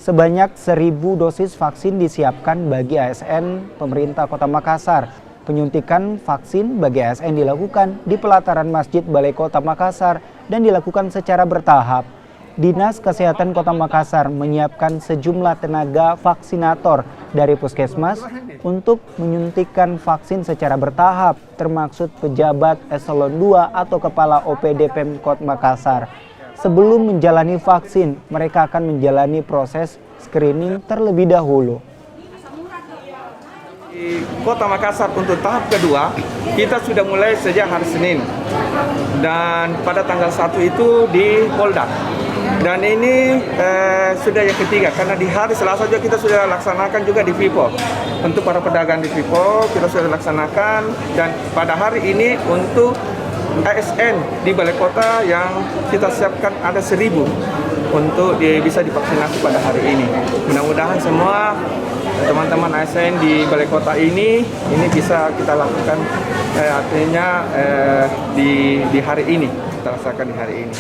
Sebanyak 1.000 dosis vaksin disiapkan bagi ASN pemerintah Kota Makassar. Penyuntikan vaksin bagi ASN dilakukan di pelataran Masjid Balai Kota Makassar dan dilakukan secara bertahap. Dinas Kesehatan Kota Makassar menyiapkan sejumlah tenaga vaksinator dari puskesmas untuk menyuntikkan vaksin secara bertahap, termasuk pejabat eselon 2 atau kepala OPD Pemkot Makassar. Sebelum menjalani vaksin, mereka akan menjalani proses screening terlebih dahulu. Di Kota Makassar untuk tahap kedua, kita sudah mulai sejak hari Senin. Dan pada tanggal 1 itu di Polda. Dan ini sudah yang ketiga, karena di hari Selasa juga kita sudah laksanakan juga di Vipo. Untuk para pedagang di Vipo, kita sudah laksanakan. Dan pada hari ini untuk ASN di Balai Kota yang kita siapkan ada 1.000 untuk bisa divaksinasi pada hari ini. Mudah-mudahan semua teman-teman ASN di Balai Kota ini bisa kita lakukan artinya di hari ini, kita laksanakan di hari ini.